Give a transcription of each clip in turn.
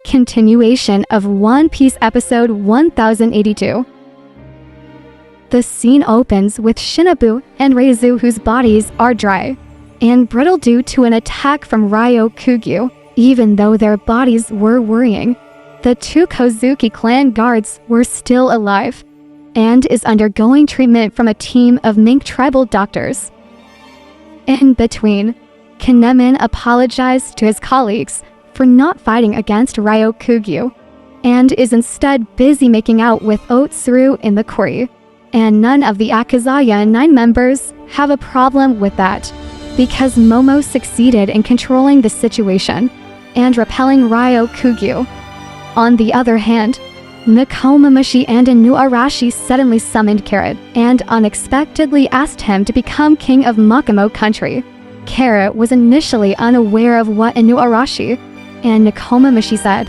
Continuation of One Piece episode 1082. The scene opens with Shinobu and Reizu, whose bodies are dry and brittle due to an attack from Ryokugyu. Even though their bodies were worrying, the two Kozuki clan guards were still alive and is undergoing treatment from a team of mink tribal doctors. In between, Kinemon apologized to his colleagues for not fighting against Ryokugyu and is instead busy making out with Otsuru in the quarry. And none of the Akazaya 9 members have a problem with that, because Momo succeeded in controlling the situation and repelling Ryokugyu. On the other hand, Nekomamushi and Inuarashi suddenly summoned Carrot and unexpectedly asked him to become king of Makamo country. Carrot was initially unaware of what Inuarashi and Nekomamushi said,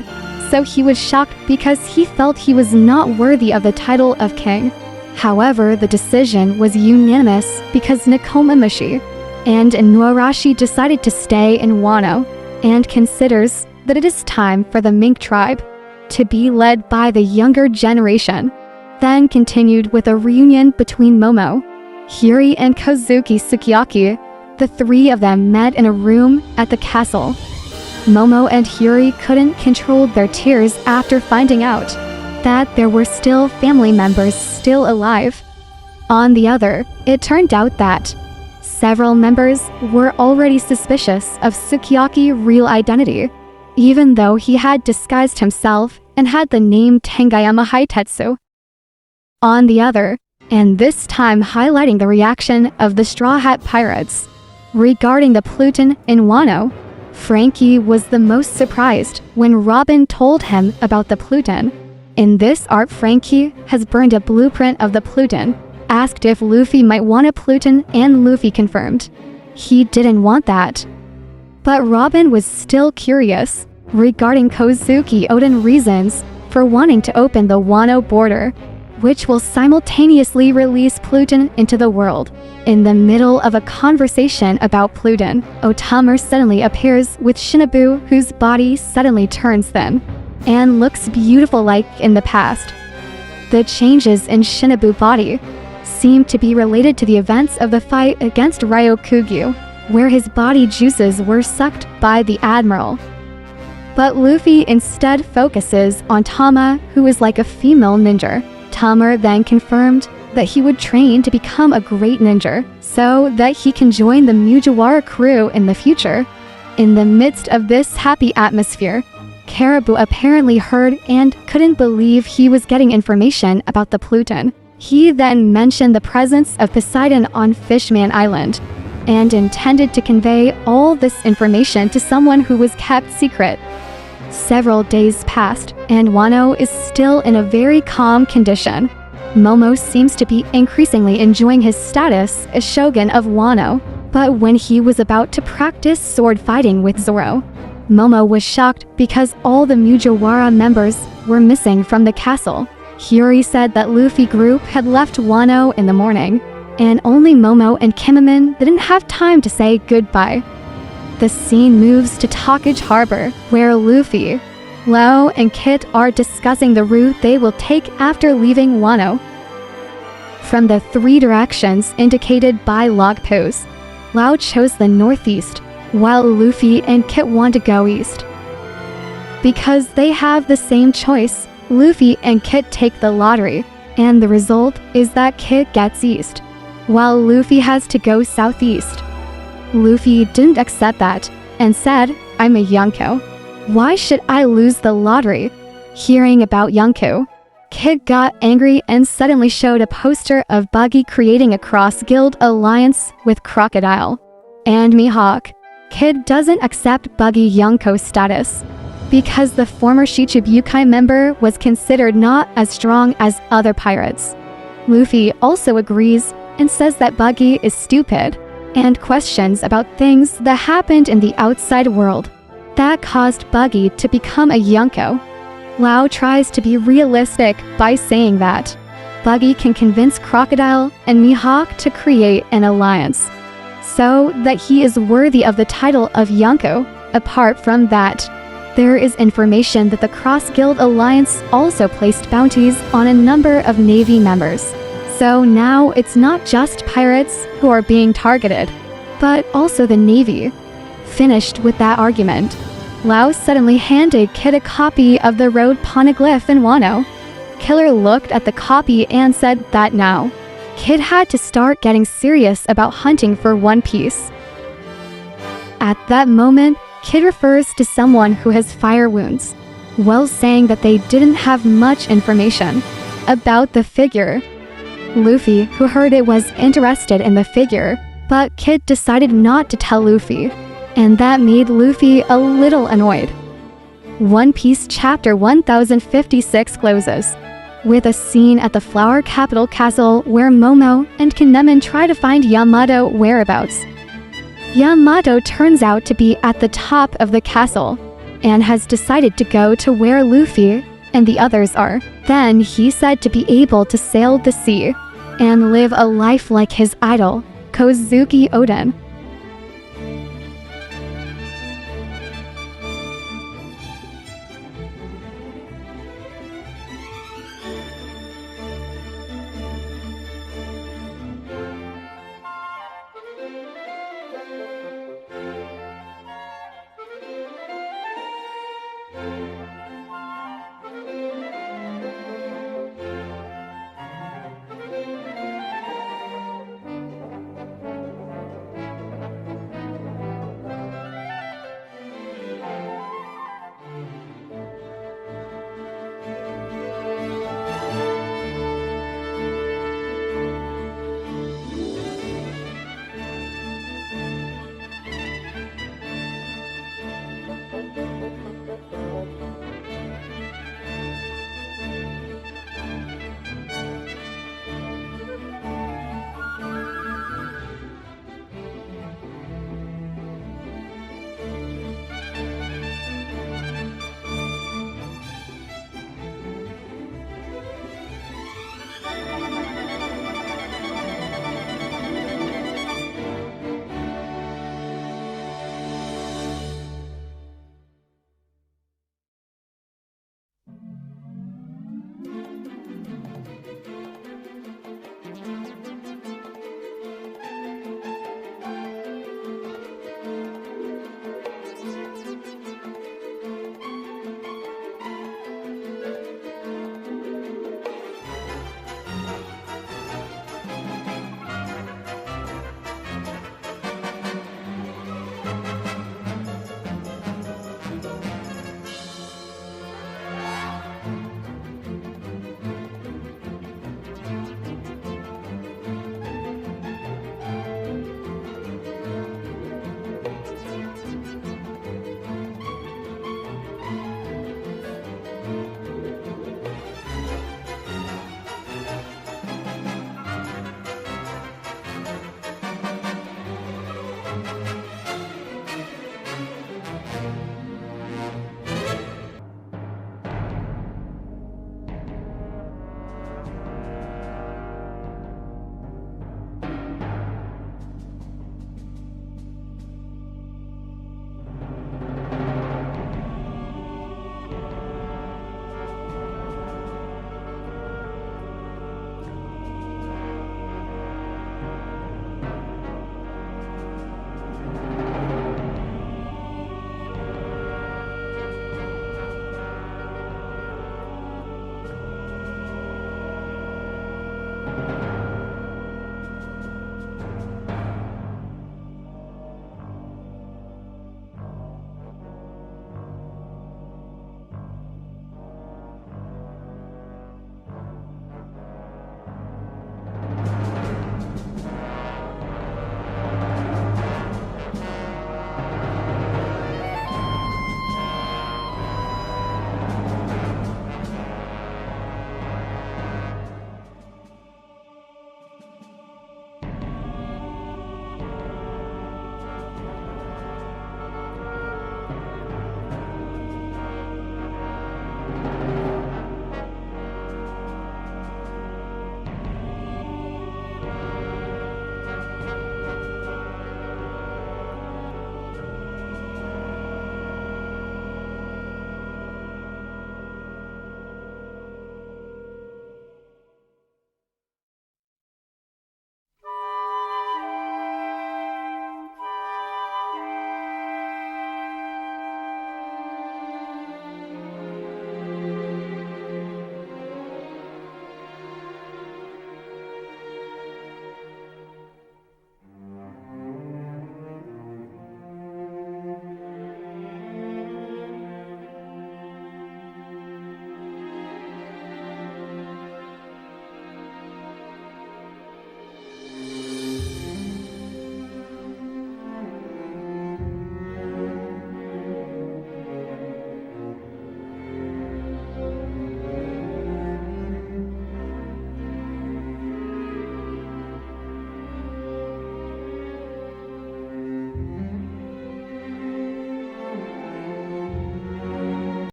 so he was shocked because he felt he was not worthy of the title of king. However, the decision was unanimous because Nekomamushi and Inuarashi decided to stay in Wano and considers that it is time for the mink tribe to be led by the younger generation. Then continued with a reunion between Momo, Hiri, and Kozuki Sukiyaki. The three of them met in a room at the castle. Momo and Hiri couldn't control their tears after finding out that there were still family members still alive. On the other, it turned out that several members were already suspicious of Sukiyaki's real identity, even though he had disguised himself and had the name Tangayama Haitetsu. On the other, and this time highlighting the reaction of the Straw Hat Pirates regarding the Pluton in Wano, Frankie was the most surprised when Robin told him about the Pluton. In this art, Frankie has burned a blueprint of the Pluton, asked if Luffy might want a Pluton, and Luffy confirmed he didn't want that. But Robin was still curious regarding Kozuki Oden's reasons for wanting to open the Wano border, which will simultaneously release Pluton into the world. In the middle of a conversation about Pluton, Otamar suddenly appears with Shinobu, whose body suddenly turns thin and looks beautiful like in the past. The changes in Shinobu's body seem to be related to the events of the fight against Ryokugyu, where his body juices were sucked by the Admiral. But Luffy instead focuses on Tama, who is like a female ninja. Tama then confirmed that he would train to become a great ninja so that he can join the Mugiwara crew in the future. In the midst of this happy atmosphere, Caribou apparently heard and couldn't believe he was getting information about the Pluton. He then mentioned the presence of Poseidon on Fishman Island and intended to convey all this information to someone who was kept secret. Several days passed, and Wano is still in a very calm condition. Momo seems to be increasingly enjoying his status as Shogun of Wano, but when he was about to practice sword fighting with Zoro, Momo was shocked because all the Mugiwara members were missing from the castle. Hiri said that Luffy group had left Wano in the morning, and only Momo and Kinemon didn't have time to say goodbye. The scene moves to Takage Harbor, where Luffy, Lau, and Kit are discussing the route they will take after leaving Wano. From the 3 directions indicated by log posts, Lau chose the northeast, while Luffy and Kit want to go east. Because they have the same choice, Luffy and Kit take the lottery, and the result is that Kit gets east, while Luffy has to go southeast. Luffy didn't accept that and said, "I'm a Yonko. Why should I lose the lottery?" Hearing about Yonko, Kid got angry and suddenly showed a poster of Buggy creating a cross-guild alliance with Crocodile and Mihawk. Kid doesn't accept Buggy Yonko's status because the former Shichibukai member was considered not as strong as other pirates. Luffy also agrees and says that Buggy is stupid and questions about things that happened in the outside world that caused Buggy to become a Yonko. Lau tries to be realistic by saying that Buggy can convince Crocodile and Mihawk to create an alliance so that he is worthy of the title of Yonko. Apart from that, There is information that the Cross Guild Alliance also placed bounties on a number of Navy members. So now it's not just pirates who are being targeted, but also the Navy. Finished with that argument, Lau suddenly handed Kid a copy of the road poneglyph in Wano. Killer looked at the copy and said that now, Kid had to start getting serious about hunting for One Piece. At that moment, Kid refers to someone who has fire wounds, while saying that they didn't have much information about the figure. Luffy, who heard it, was interested in the figure, but Kid decided not to tell Luffy, and that made Luffy a little annoyed. One Piece chapter 1056 closes with a scene at the Flower Capital Castle where Momo and Kinemon try to find Yamato whereabouts. Yamato turns out to be at the top of the castle and has decided to go to where Luffy and the others are. Then he's said to be able to sail the sea and live a life like his idol, Kozuki Oden.